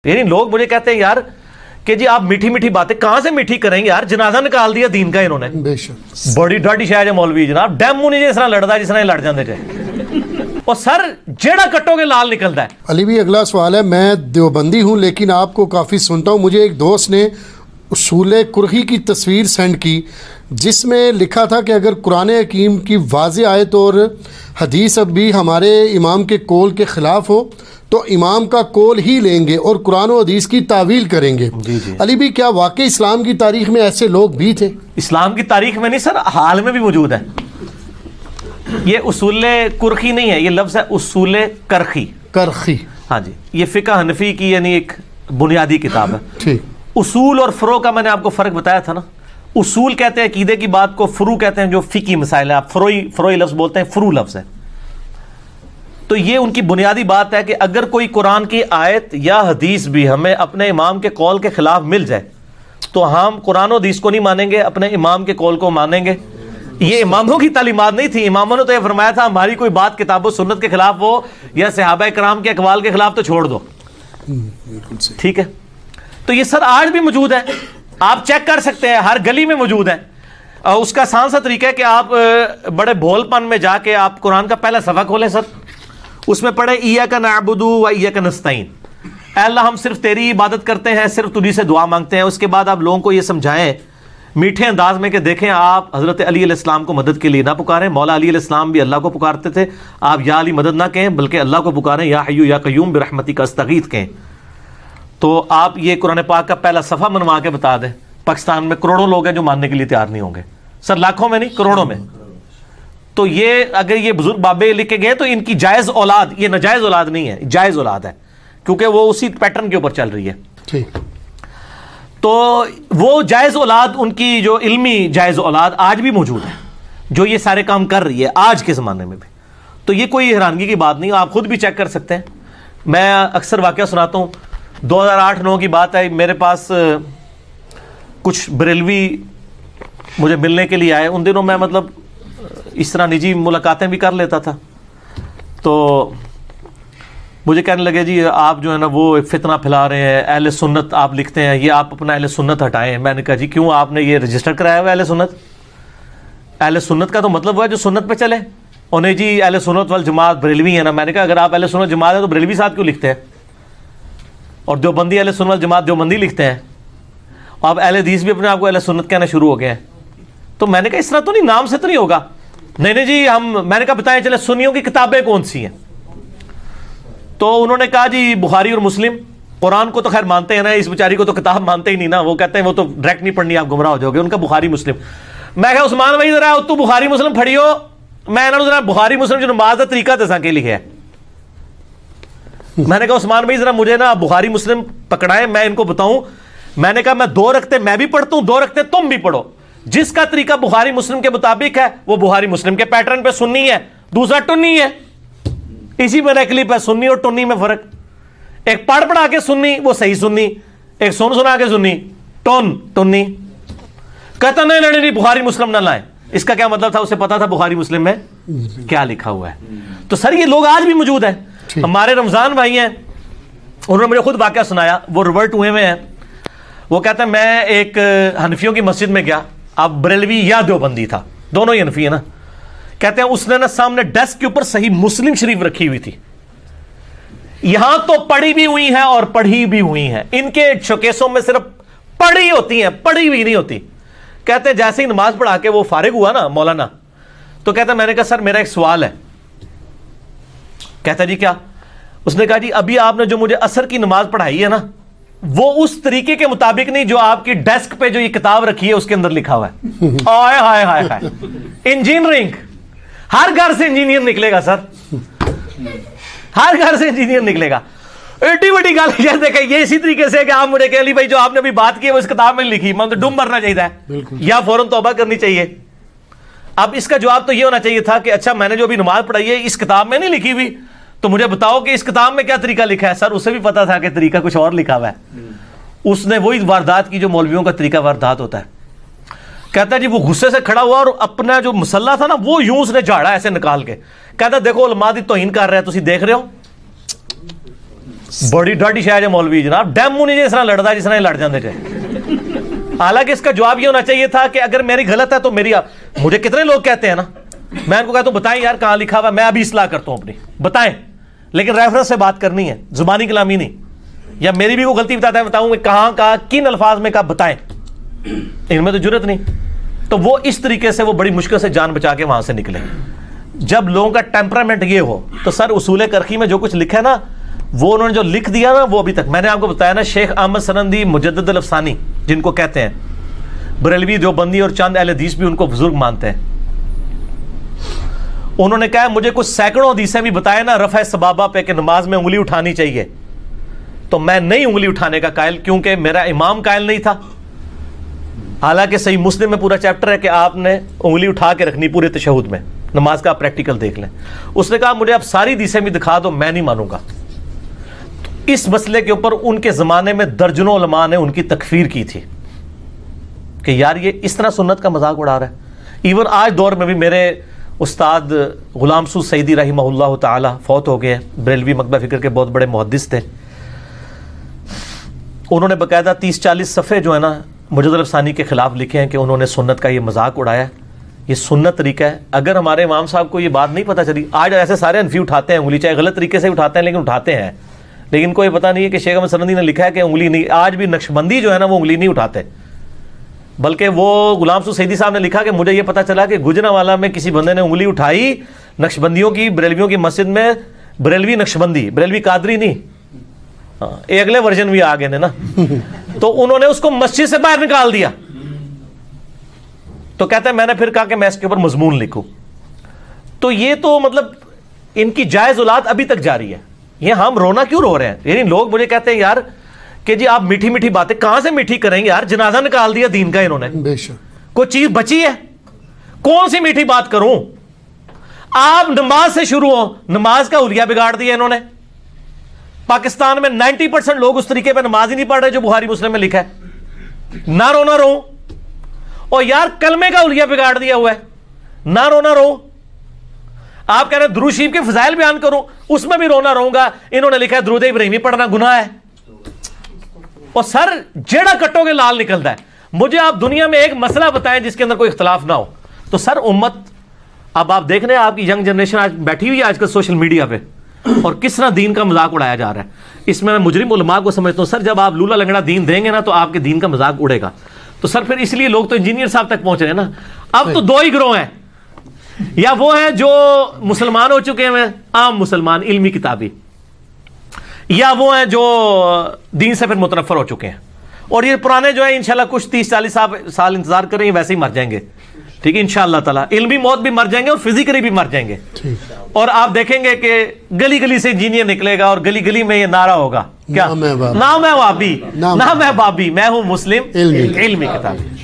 یعنی لوگ مجھے کہتے ہیں یار کہ جی آپ میٹھی میٹھی باتیں کہاں سے میٹھی کریں گے یار، جنازہ نکال دیا دین کا انہوں نے، بے شک بڑی ڈاڈی شاید ہے مولوی جناب، ڈیمو نہیں جس طرح لڑتا ہے جس طرح لڑ جاندے چاہے اور سر جیڑا کٹو گے لال نکلتا ہے۔ علی بھی اگلا سوال ہے، میں دیوبندی ہوں لیکن آپ کو کافی سنتا ہوں، مجھے ایک دوست نے اصول کرخی کی تصویر سینڈ کی جس میں لکھا تھا کہ اگر قرآن حکیم کی واضح آیت اور حدیث اب بھی ہمارے امام کے قول کے خلاف ہو تو امام کا قول ہی لیں گے اور قرآن و حدیث کی تعویل کریں گے۔ علی بھی کیا واقعی اسلام کی تاریخ میں ایسے لوگ بھی تھے؟ اسلام کی تاریخ میں نہیں سر، حال میں بھی موجود ہے۔ یہ اصول کرخی نہیں ہے، یہ لفظ ہے اصول کرخی۔ کرخی، ہاں جی، یہ فقہ حنفی کی یعنی ایک بنیادی کتاب ہے۔ ٹھیک، اصول اور فروع کا میں نے آپ کو فرق بتایا تھا نا۔ اصول کہتے ہیں عقیدے کی بات کو، فروع کہتے ہیں جو فقہی مسائل ہیں، آپ فروعی لفظ بولتے ہیں، فروع لفظ ہے۔ تو یہ ان کی بنیادی بات ہے کہ اگر کوئی قرآن کی آیت یا حدیث بھی ہمیں اپنے امام کے قول کے خلاف مل جائے تو ہم قرآن و حدیث کو نہیں مانیں گے، اپنے امام کے قول کو مانیں گے۔ یہ اماموں کی تعلیمات نہیں تھی، اماموں نے تو یہ فرمایا تھا ہماری کوئی بات کتاب و سنت کے خلاف ہو یا صحابہ کرام کے اقوال کے خلاف تو چھوڑ دو۔ ٹھیک ہے، تو یہ سر آج بھی موجود ہے، آپ چیک کر سکتے ہیں، ہر گلی میں موجود ہے۔ اس کا آسان سا طریقہ ہے کہ آپ بڑے بھول پن میں جا کے آپ قرآن کا پہلا صفحہ کھولیں سر، اس میں پڑھیں ایاک نعبد و ایاک نستعین، اے اللہ ہم صرف تیری عبادت کرتے ہیں، صرف تجھی سے دعا مانگتے ہیں۔ اس کے بعد آپ لوگوں کو یہ سمجھائیں میٹھے انداز میں کہ دیکھیں آپ حضرت علی علیہ السلام کو مدد کے لیے نہ پکاریں، مولا علی علیہ السلام بھی اللہ کو پکارتے تھے، آپ یا علی مدد نہ کہیں بلکہ اللہ کو پکاریں، یا حی یا قیوم برحمتک استغیث کہیں۔ تو آپ یہ قرآن پاک کا پہلا صفحہ منوا کے بتا دیں۔ پاکستان میں کروڑوں لوگ ہیں جو ماننے کے لیے تیار نہیں ہوں گے سر، لاکھوں میں نہیں کروڑوں میں۔ تو یہ اگر یہ بزرگ بابے لکھ کے گئے تو ان کی جائز اولاد، یہ ناجائز اولاد نہیں ہے، جائز اولاد ہے، کیونکہ وہ اسی پیٹرن کے اوپر چل رہی ہے۔ ٹھیک، تو وہ جائز اولاد، ان کی جو علمی جائز اولاد آج بھی موجود ہے جو یہ سارے کام کر رہی ہے آج کے زمانے میں بھی۔ تو یہ کوئی حیرانگی کی بات نہیں، آپ خود بھی چیک کر سکتے ہیں۔ میں اکثر واقعہ سناتا ہوں، 2008-9 کی بات ہے، میرے پاس کچھ بریلوی مجھے ملنے کے لیے آئے۔ ان دنوں میں مطلب اس طرح نجی ملاقاتیں بھی کر لیتا تھا، تو مجھے کہنے لگے جی آپ جو ہے نا وہ فتنہ پھیلا رہے ہیں، اہل سنت آپ لکھتے ہیں، یہ آپ اپنا اہل سنت ہٹائیں۔ میں نے کہا جی کیوں، آپ نے یہ رجسٹر کرایا ہوا اہل سنت؟ اہل سنت کا تو مطلب وہ ہے جو سنت پہ چلے، انہیں جی اہل سنت والجماعت بریلوی ہے نا۔ میں نے کہا اگر آپ اہل سنت جماعت ہے تو بریلوی ساتھ کیوں لکھتے ہیں؟ اور دیوبندی اہل سنت والجماعت دیوبندی لکھتے ہیں، آپ اہل حدیث بھی اپنے آپ کو اہل سنت کہنا شروع ہو گئے ہیں۔ تو میں نے کہا اس طرح تو نہیں، نام سے تو نہیں ہوگا۔ نہیں جی میں نے کہا بتائیں چلے سنیوں کی کتابیں کون سی ہیں؟ تو انہوں نے کہا جی بخاری اور مسلم۔ قرآن کو تو خیر مانتے ہیں نا، اس بیچاری کو تو کتاب مانتے ہی نہیں نا، وہ کہتے ہیں وہ تو ڈائریکٹ نہیں پڑھنی، آپ گمراہ ہو جاؤ گے۔ ان کا بخاری مسلم۔ میں کہا عثمان بھائی ذرا تو بخاری مسلم پڑھی ہو، میں انہوں نے ذرا بخاری مسلم جو نماز کا طریقہ دساں کے لکھے ہے۔ میں نے کہا عثمان بھائی ذرا مجھے نا بخاری مسلم پکڑائیں، میں ان کو بتاؤں۔ میں نے کہا میں 2 رکعتیں میں بھی پڑھتا ہوں، 2 رکعتیں تم بھی پڑھو، جس کا طریقہ بخاری مسلم کے مطابق ہے وہ بخاری مسلم کے پیٹرن پہ سنی ہے، دوسرا ٹنی ہے۔ اسی میں کلپ ہے، سنی اور ٹنی میں فرق۔ ایک پڑھ پڑھا کے سنی وہ صحیح سنی، ایک سنا کے سنی ٹنی۔ کہتا نہیں بخاری مسلم نہ لائیں۔ اس کا کیا مطلب تھا؟ اسے پتا تھا بخاری مسلم میں کیا لکھا ہوا ہے۔ تو سر یہ لوگ آج بھی موجود ہیں۔ ہمارے رمضان بھائی ہیں، انہوں نے مجھے خود واقعہ سنایا، وہ ریورٹ ہوئے میں ہیں۔ وہ کہتا ہے میں ایک حنفیوں کی مسجد میں گیا، اب بریلوی یا دیوبندی تھا، دونوں ہی حنفی ہے نا۔ کہتے ہیں اس نے نا سامنے ڈیسک کے اوپر صحیح مسلم شریف رکھی ہوئی تھی، یہاں تو پڑھی بھی ہوئی ہیں اور پڑھی بھی ہوئی ہیں، ان کے شوکیسوں میں صرف پڑھی ہوتی ہیں، پڑھی ہوئی نہیں ہوتی۔ کہتے ہیں جیسے ہی نماز پڑھا کے وہ فارغ ہوا نا مولانا، تو کہتا ہے میں نے کہا سر میرا ایک سوال ہے۔ کہتا ہے جی کیا؟ اس نے کہا جی ابھی آپ نے جو مجھے عصر کی نماز پڑھائی ہے نا، وہ اس طریقے کے مطابق نہیں جو آپ کی ڈیسک پہ جو یہ کتاب رکھی ہے اس کے اندر لکھا ہوا ہے۔ آئے ہائے ہائے ہائے، انجینئرنگ، ہر گھر سے انجینئر نکلے گا سر، ہر گھر سے انجینئر نکلے گا۔ ایڈی بڑی گل یہ دیکھیں، یہ اسی طریقے سے کہ آپ مجھے کہ علی بھائی جو آپ نے ابھی بات کی ہے وہ اس کتاب میں لکھی، میں تو ڈوم مرنا چاہیے یا فوراً توبہ کرنی چاہیے۔ اب اس کا جواب تو یہ ہونا چاہیے تھا کہ اچھا میں نے جو ابھی نماز پڑھائی ہے اس کتاب میں نہیں لکھی ہوئی، تو مجھے بتاؤ کہ اس کتاب میں کیا طریقہ لکھا ہے۔ سر اسے بھی پتا تھا کہ طریقہ کچھ اور لکھا ہوا ہے، اس نے وہی واردات کی جو مولویوں کا طریقہ واردات ہوتا ہے۔ کہتا ہے جی وہ غصے سے کھڑا ہوا اور اپنا جو مسلح تھا نا وہ یوں اس نے جھاڑا ایسے نکال کے، کہتا دیکھو علماء دی توہین کر رہا ہے، تسی دیکھ رہے ہو۔ بڑی ڈاڈی شاید مولوی جناب ڈیمو نہیں جس طرح لڑتا جس طرح لڑ جاتے تھے. حالانکہ اس کا جواب یہ ہونا چاہیے تھا کہ اگر میری غلط ہے تو میری مجھے کتنے لوگ کہتے ہیں نا, میں ان کو کہتا ہوں بتائیں یار کہاں لکھا ہوا, میں ابھی اصلاح کرتا ہوں اپنی, بتائیں, لیکن ریفرنس سے بات کرنی ہے, زبانی کلامی نہیں. یا میری بھی کوئی غلطی بتاتا ہے بتاؤں کہاں کا کن الفاظ میں کہا بتائیں, ان میں تو جرت نہیں. تو وہ اس طریقے سے وہ بڑی مشکل سے جان بچا کے وہاں سے نکلے. جب لوگوں کا ٹیمپرامنٹ یہ ہو تو سر اصول کرخی میں جو کچھ لکھا ہے نا وہ انہوں نے جو لکھ دیا نا وہ ابھی تک, میں نے آپ کو بتایا نا, شیخ احمد سنندی مجدد الافسانی جن کو کہتے ہیں, بریلوی دیوبندی اور چند اہل حدیث بھی ان کو بزرگ مانتے ہیں, انہوں نے کہا مجھے کچھ سینکڑوں حدیثیں بھی بتائے نا رفع سبابہ پہ کہ نماز میں انگلی اٹھانی چاہیے, تو میں نہیں انگلی اٹھانے کا قائل, کیونکہ میرا امام قائل نہیں تھا. حالانکہ صحیح مسلم میں پورا چیپٹر ہے کہ آپ نے انگلی اٹھا کے رکھنی پورے تشہد میں, نماز کا آپ پریکٹیکل دیکھ لیں. اس نے کہا مجھے آپ ساری حدیثیں بھی دکھا دو, میں نہیں مانوں گا. اس مسئلے کے اوپر ان کے زمانے میں درجنوں علماء نے ان کی تکفیر کی تھی کہ یار یہ اس طرح سنت کا مذاق اڑا رہا ہے. ایون آج دور میں بھی میرے استاد غلام سود سعیدی رحمہ اللہ تعالی فوت ہو گئے, بریلوی مکتبہ فکر کے بہت بڑے محدث تھے. انہوں نے باقاعدہ 30-40 صفحے جو ہے نا مجدد الافسانی کے خلاف لکھے ہیں کہ انہوں نے سنت کا یہ مذاق اڑایا. یہ سنت طریقہ ہے. اگر ہمارے امام صاحب کو یہ بات نہیں پتہ چلی, آج ایسے سارے انفی اٹھاتے ہیں انگلی, چاہے غلط طریقے سے اٹھاتے ہیں لیکن اٹھاتے ہیں, لیکن کوئی پتہ نہیں ہے کہ شیخ احمد سنندی نے لکھا ہے کہ انگلی نہیں. آج بھی نقشبندی جو ہے نا وہ انگلی نہیں اٹھاتے, بلکہ وہ غلام سود سعیدی صاحب نے لکھا کہ مجھے یہ پتہ چلا کہ گجرانوالہ میں کسی بندے نے انگلی اٹھائی نقشبندیوں کی, بریلویوں کی مسجد میں, بریلوی نقشبندی, بریلوی قادری نہیں, اگلے ورژن بھی آ گئے نا, تو انہوں نے اس کو مسجد سے باہر نکال دیا. تو کہتے ہیں میں نے پھر کہا کہ میں اس کے اوپر مضمون لکھوں. تو یہ تو مطلب ان کی جائز اولاد ابھی تک جاری ہے. یہ ہم رونا کیوں رو رہے ہیں؟ یعنی لوگ مجھے کہتے ہیں یار کہ جی آپ میٹھی میٹھی باتیں کہاں سے میٹھی کریں گے یار, جنازہ نکال دیا دین کا انہوں نے, بے شک کوئی چیز بچی ہے؟ کون سی میٹھی بات کروں؟ آپ نماز سے شروع ہو, نماز کا حلیہ بگاڑ دیا انہوں نے. پاکستان میں 90% لوگ اس طریقے پہ نماز ہی نہیں پڑھ رہے جو بخاری مسلم میں لکھا ہے. نہ رونا رو, اور یار کلمے کا حلیہ بگاڑ دیا ہوا ہے, نہ رونا رو. آپ کہہ رہے ہیں درود شریف کے فضائل بیان کروں, اس میں بھی رونا رہوں گا. انہوں نے لکھا ہے درود ابراہیمی پڑھنا گناہ ہے, اور سر جیڑا کٹو گے لال نکلتا ہے. مجھے آپ دنیا میں ایک مسئلہ بتائیں جس کے اندر کوئی اختلاف نہ ہو. تو سر امت, اب آپ دیکھ رہے ہیں آپ کی ینگ جنریشن آج بیٹھی ہوئی ہے آج کل سوشل میڈیا پہ, اور کس طرح دین کا مذاق اڑایا جا رہا ہے. اس میں مجرم علماء کو سمجھتا ہوں سر جب آپ لولا لنگڑا دین دیں گے نا تو آپ کے دین کا مذاق اڑے گا. تو سر پھر اس لیے لوگ تو انجینئر صاحب تک پہنچ رہے ہیں نا. اب تو دو ہی گروہ ہیں, یا وہ ہیں جو مسلمان ہو چکے ہیں عام مسلمان علمی کتابی, یا وہ ہیں جو دین سے پھر متنفر ہو چکے ہیں. اور یہ پرانے جو ہیں انشاءاللہ کچھ 30-40 سال انتظار کریں گے, ویسے ہی مر جائیں گے. ٹھیک ہے انشاءاللہ تعالیٰ, علمی موت بھی مر جائیں گے اور فزیکلی بھی مر جائیں گے. اور آپ دیکھیں گے کہ گلی گلی سے انجینئر نکلے گا اور گلی گلی میں یہ نعرہ ہوگا کیا, نہ میں وابی نہ میں بابی, میں ہوں مسلم علمی کتابی.